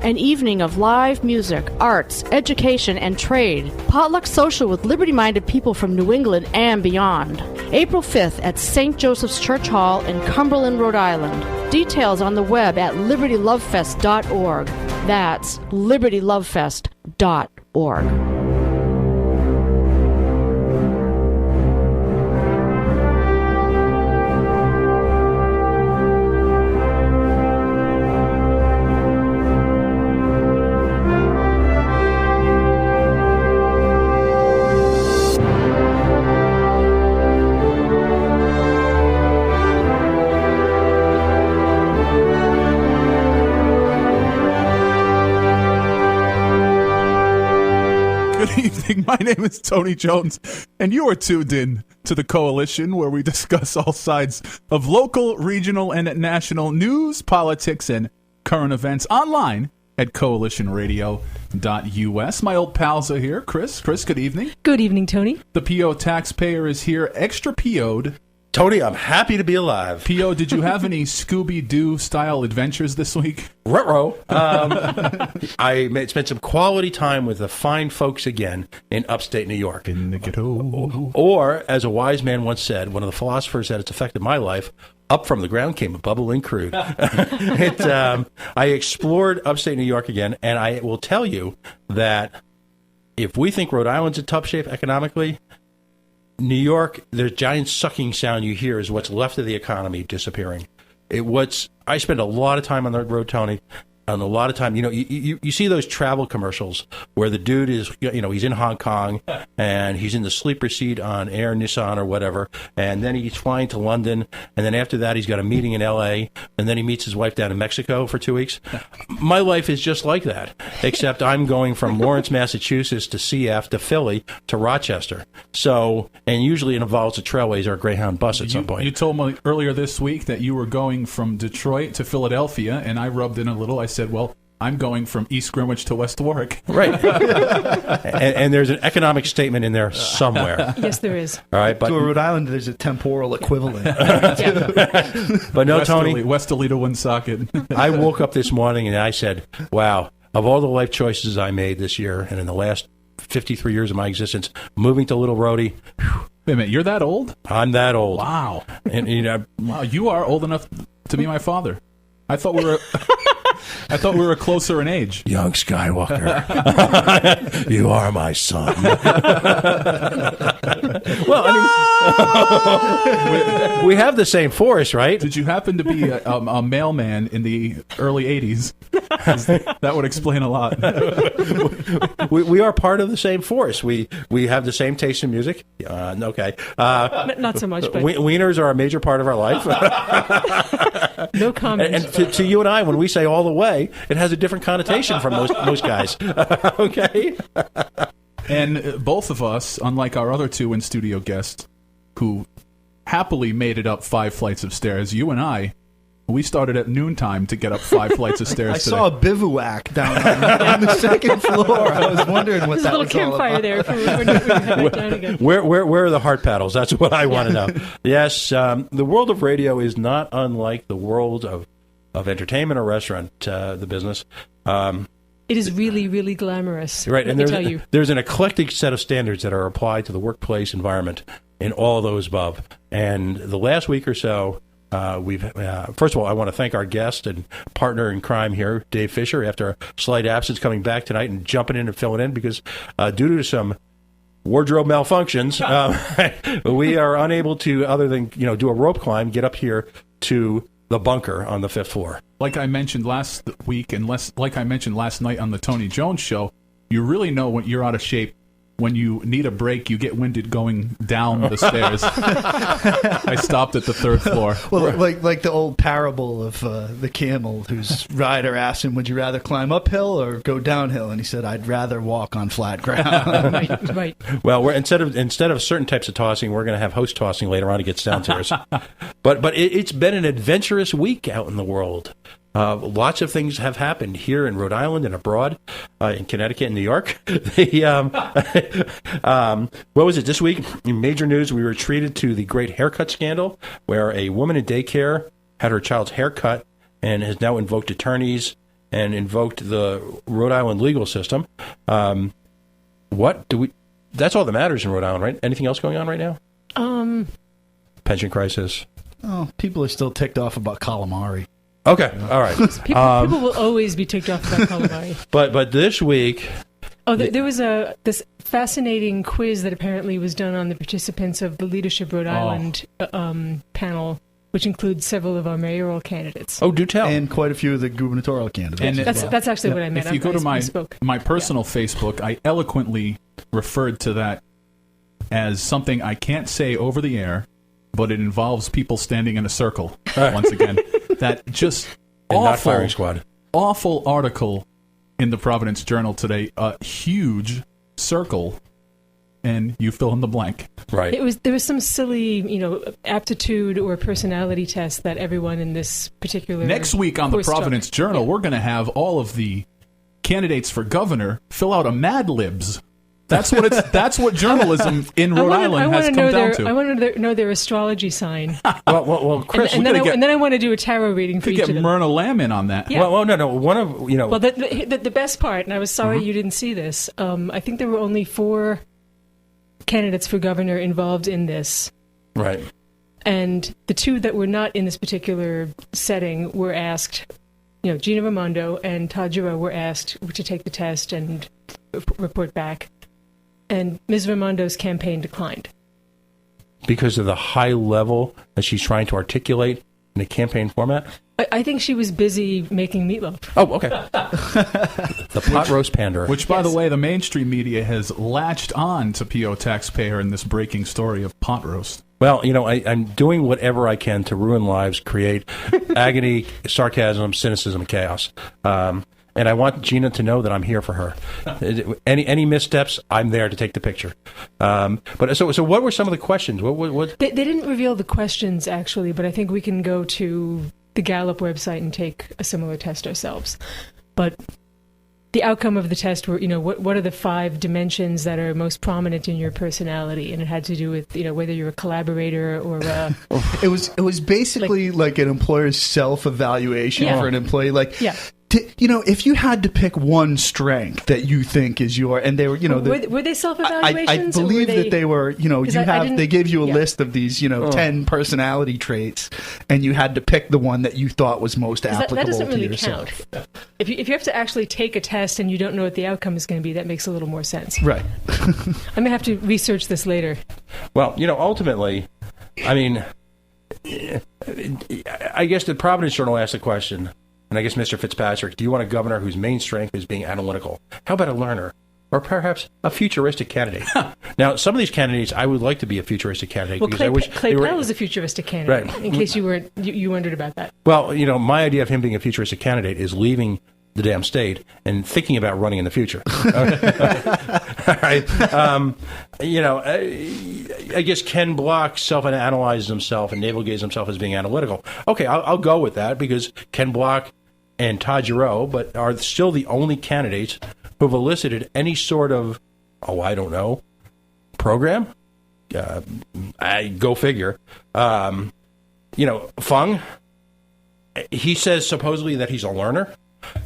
An evening of live music, arts, education, and trade. Potluck social with liberty-minded people from New England and beyond. April 5th at St. Joseph's Church Hall in Cumberland, Rhode Island. Details on the web at libertylovefest.org. That's libertylovefest.org. My name is Tony Jones, and you are tuned in to The Coalition, where we discuss all sides of local, regional, and national news, politics, and current events online at coalitionradio.us. My old pals are here. Chris, good evening. Good evening, Tony. The PO taxpayer is here, extra PO'd. Tony, I'm happy to be alive. P.O., did you have any Scooby-Doo-style adventures this week? Ruh-roh. I spent some quality time with the fine folks again in upstate New York. In the ghetto. Or, as a wise man once said, one of the philosophers that it's affected my life, up from the ground came a bubbling crude. I explored upstate New York again, and I will tell you that if we think Rhode Island's in tough shape economically, New York, the giant sucking sound you hear is what's left of the economy disappearing. I spend a lot of time on the road, Tony, and a lot of time, you see those travel commercials where the dude is, he's in Hong Kong and he's in the sleeper seat on Air Nissan or whatever, and then he's flying to London, and then after that he's got a meeting in L.A., and then he meets his wife down in Mexico for 2 weeks. My life is just like that, except I'm going from Lawrence, Massachusetts to CF to Philly to Rochester. So, and usually it involves a Trailways or a Greyhound bus at some point. You told me earlier this week that you were going from Detroit to Philadelphia, and I rubbed in a little. I said, well, I'm going from East Greenwich to West Warwick. Right. and there's an economic statement in there somewhere. Yes, there is. All right, but to Rhode Island, there's a temporal equivalent. But no, Tony. Westerly to Woonsocket. I woke up this morning and I said, wow, of all the life choices I made this year and in the last 53 years of my existence, moving to Little Rhodey. Wait a minute, you're that old? I'm that old. Wow. And wow, you are old enough to be my father. I thought we were closer in age. Young Skywalker, you are my son. Well, I mean, we have the same force, right? Did you happen to be a mailman in the early 80s? That would explain a lot. We are part of the same force. We have the same taste in music. Okay. Not so much, but wieners are a major part of our life. No comment. And to you and I, when we say all the way, it has a different connotation from most guys. Okay? And both of us, unlike our other two in-studio guests, who happily made it up 5 flights of stairs, you and I, we started at noontime to get up 5 flights of stairs today. I saw a bivouac down on the second floor. I was wondering what that was all about. There's a little campfire there for when we head down again. Where are the heart paddles? That's what I want to know. Yes, the world of radio is not unlike the world of entertainment or restaurant, the business. It is really, really glamorous. Right, and tell you. There's an eclectic set of standards that are applied to the workplace environment in all those above. And the last week or so, first of all, I want to thank our guest and partner in crime here, Dave Fisher, after a slight absence, coming back tonight and jumping in and filling in because due to some wardrobe malfunctions, we are unable to, other than do a rope climb, get up here to the bunker on the 5th floor. Like I mentioned last week, and like I mentioned last night on the Tony Jones Show, you really know when you're out of shape. When you need a break, you get winded going down the stairs. I stopped at the 3rd floor. Well, like the old parable of the camel whose rider asked him, would you rather climb uphill or go downhill? And he said, I'd rather walk on flat ground. Right. Well, instead of certain types of tossing, we're going to have host tossing later on to get down to us. But it's been an adventurous week out in the world. Lots of things have happened here in Rhode Island and abroad, in Connecticut and New York. What was it this week? In major news, we were treated to the great haircut scandal, where a woman in daycare had her child's hair cut and has now invoked attorneys and invoked the Rhode Island legal system. That's all that matters in Rhode Island, right? Anything else going on right now? Pension crisis. Oh, people are still ticked off about calamari. Okay, all right. People will always be ticked off about calamari. But this week... Oh, there was this fascinating quiz that apparently was done on the participants of the Leadership Rhode Island panel, which includes several of our mayoral candidates. Oh, do tell. And quite a few of the gubernatorial candidates. And that's actually what I meant. If you go to my personal Facebook, I eloquently referred to that as something I can't say over the air, but it involves people standing in a circle, once again. That just not firing squad. Awful article in the Providence Journal today. A huge circle, and you fill in the blank. Right. There was some silly, aptitude or personality test that everyone in this particular... Next week on the Providence Journal, we're going to have all of the candidates for governor fill out a Mad Libs. That's what journalism in Rhode Island has come down to. I want to know their astrology sign. well, Chris, and then I want to do a tarot reading for each of them. Get Myrna Lamb in on that. Yeah. Well, no. One of Well, the best part, and I was sorry you didn't see this. I think there were only 4 candidates for governor involved in this. Right. And the 2 that were not in this particular setting were asked. Gina Raimondo and Todd Giroux were asked to take the test and report back. And Ms. Raimondo's campaign declined. Because of the high level that she's trying to articulate in a campaign format? I think she was busy making meatloaf. Oh, okay. The pot roast panderer. Which, by the way, the mainstream media has latched on to P.O. Taxpayer in this breaking story of pot roast. Well, I'm doing whatever I can to ruin lives, create agony, sarcasm, cynicism, and chaos. And I want Gina to know that I'm here for her. Any missteps, I'm there to take the picture. But so what were some of the questions? What? They didn't reveal the questions, actually, but I think we can go to the Gallup website and take a similar test ourselves. But the outcome of the test were, what are the 5 dimensions that are most prominent in your personality? And it had to do with, whether you're a collaborator or It was basically like an employer's self-evaluation for an employee. If you had to pick one strength that you think is your, and they were, were they self-evaluations? I believe that they were, they gave you a list of these, 10 personality traits, and you had to pick the one that you thought was most applicable that doesn't really to yourself. Count. If you have to actually take a test and you don't know what the outcome is going to be, that makes a little more sense. Right. I'm going to have to research this later. Well, ultimately, I guess the Providence Journal asked the question, and I guess Mr. Fitzpatrick, do you want a governor whose main strength is being analytical? How about a learner? Or perhaps a futuristic candidate? Now, some of these candidates, I would like to be a futuristic candidate. Well, because I wish Clay Pell is a futuristic candidate, right. In case you wondered about that. Well, my idea of him being a futuristic candidate is leaving the damn state and thinking about running in the future. All right. I guess Ken Block self-analyzes himself and navel-gazes himself as being analytical. Okay, I'll go with that because Ken Block and Todd Giroux, but are still the only candidates who have elicited any sort of, I don't know, program? Go figure. Fung, he says supposedly that he's a learner.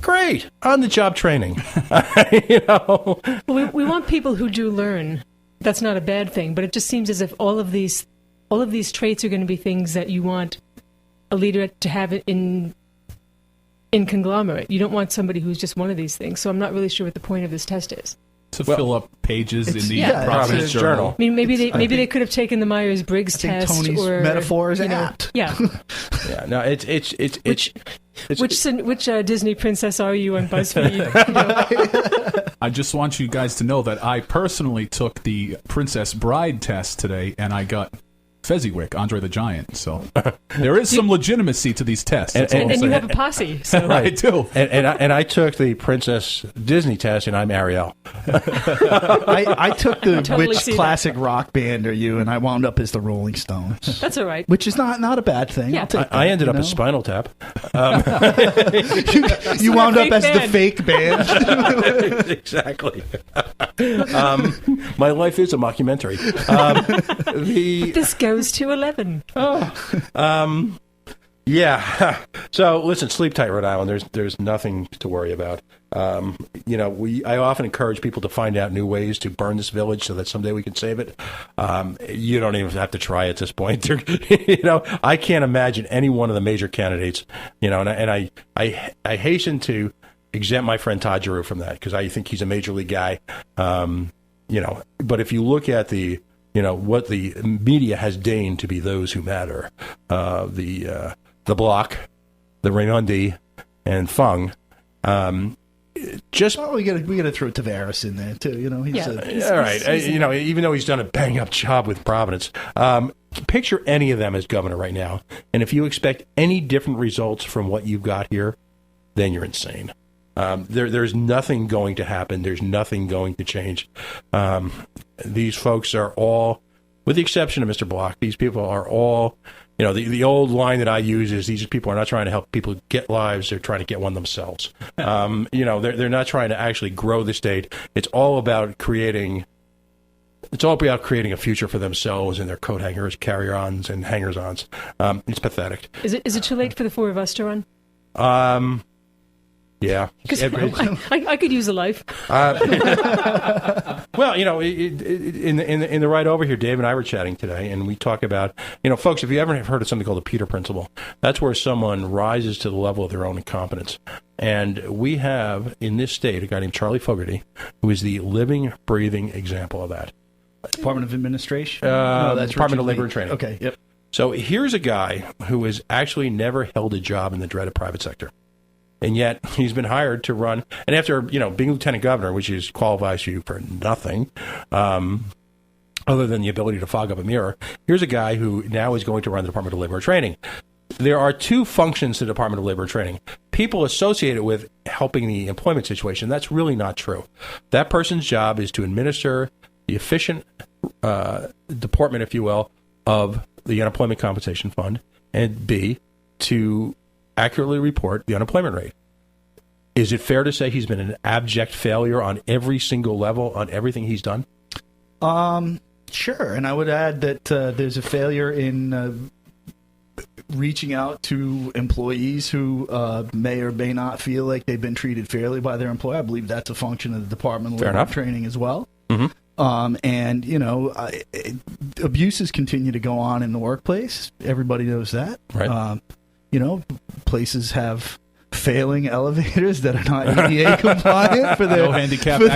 Great, on-the-job training. Well, we want people who do learn. That's not a bad thing, but it just seems as if all of these traits are going to be things that you want a leader to have in conglomerate. You don't want somebody who's just one of these things. So I'm not really sure what the point of this test is. To fill up pages in the Yeah. Providence Journal. I mean, maybe they could have taken the Myers-Briggs test. Tony's or metaphor is apt. Yeah. Yeah. No, Which Disney princess are you on BuzzFeed? I just want you guys to know that I personally took the Princess Bride test today, and I got Fezziwig, Andre the Giant. So there is some legitimacy to these tests. And you have a posse. So. I do. And I took the Princess Disney test, and I'm Ariel. I took the totally which classic rock band are you, and I wound up as the Rolling Stones. That's all right. Which is not a bad thing. Yeah. I'll take that, I ended up as Spinal Tap. you wound up as band. the fake band. Exactly. My life is a mockumentary. This goes to 11. Yeah. So listen, sleep tight, Rhode Island. There's nothing to worry about. I often encourage people to find out new ways to burn this village so that someday we can save it. You don't even have to try at this point. I can't imagine any one of the major candidates. And I hasten to exempt my friend Todd Giroux from that because I think he's a major league guy. But if you look at what the media has deigned to be those who matter, the Block, the Raimondi, and Fung. We got to throw Tavares in there too. He's all right. Even though he's done a bang up job with Providence, picture any of them as governor right now, and if you expect any different results from what you've got here, then you're insane. There's nothing going to happen. There's nothing going to change. These folks are all, with the exception of Mr. Block, these people are all. The old line that I use is these people are not trying to help people get lives; they're trying to get one themselves. They're not trying to actually grow the state. It's all about creating a future for themselves and their coat hangers, carry-ons, and hangers-ons. It's pathetic. Is it too late for the four of us to run? Yeah. I could use a life. Well, in the ride over here, Dave and I were chatting today, and we talk about, folks, if you ever have heard of something called the Peter Principle, that's where someone rises to the level of their own incompetence. And we have, in this state, a guy named Charlie Fogarty, who is the living, breathing example of that. Department of Administration? No, that's Department of Labor and Training. Okay, yep. So here's a guy who has actually never held a job in the dreaded private sector. And yet he's been hired to run. And after, being lieutenant governor, which qualifies you for nothing other than the ability to fog up a mirror, here's a guy who now is going to run the Department of Labor and Training. There are two functions to the Department of Labor and Training. People associate it with helping the employment situation. That's really not true. That person's job is to administer the efficient deportment, if you will, of the unemployment compensation fund, and B, to accurately report the unemployment rate. Is it fair to say he's been an abject failure on every single level, on everything he's done? Sure. And I would add that there's a failure in reaching out to employees who may or may not feel like they've been treated fairly by their employer. I believe that's a function of the Department of Labor and Training as well. Mm-hmm. Abuses continue to go on in the workplace. Everybody knows that. Right. Places have failing elevators that are not ADA compliant for their,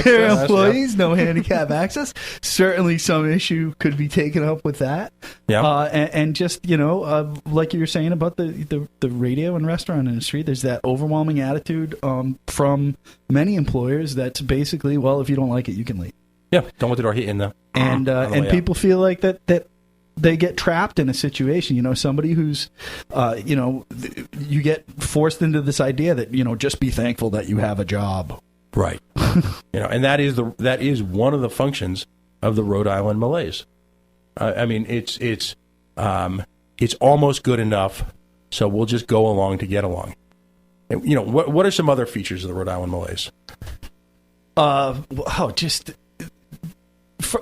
their employees. No handicap access. Certainly some issue could be taken up with that. Yeah. And just, like you were saying about the radio and restaurant industry, there's that overwhelming attitude from many employers that's basically, well, if you don't like it, you can leave. Yeah, don't let the door hit you in the and people feel like that they get trapped in a situation. Somebody who's you get forced into this idea that just be thankful that you have a job, right? And that is one of the functions of the Rhode Island malaise. I mean, it's almost good enough, so we'll just go along to get along. What are some other features of the Rhode Island malaise?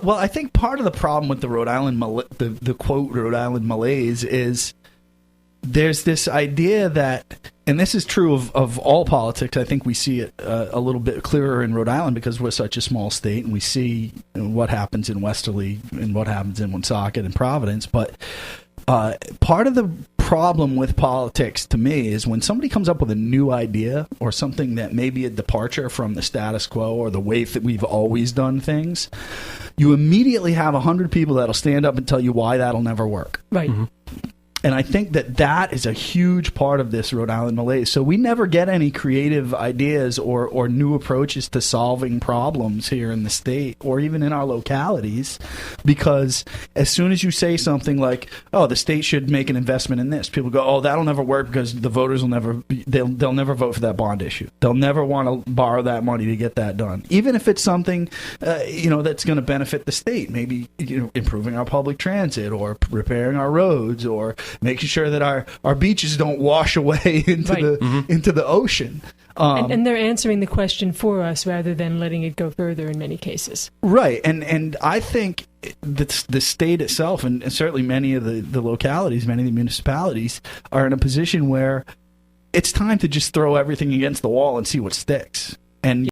I think part of the problem with the Rhode Island, the quote Rhode Island malaise is there's this idea that, and this is true of all politics. I think we see it a little bit clearer in Rhode Island because we're such a small state, and we see what happens in Westerly and what happens in Woonsocket and Providence. But part of the problem with politics to me is when somebody comes up with a new idea or something that may be a departure from the status quo or the way that we've always done things, you immediately have 100 people that'll stand up and tell you why that'll never work. Right. Mm-hmm. And I think that is a huge part of this Rhode Island malaise. So we never get any creative ideas or new approaches to solving problems here in the state or even in our localities, because as soon as you say something like, oh, the state should make an investment in this, people go, oh, that'll never work because the voters will never they'll never vote for that bond issue. They'll never want to borrow that money to get that done. Even if it's something that's going to benefit the state, maybe improving our public transit or repairing our roads or making sure that our beaches don't wash away into the ocean. And they're answering the question for us rather than letting it go further in many cases. Right. And I think the state itself, and certainly many of the localities, many of the municipalities, are in a position where it's time to just throw everything against the wall and see what sticks. And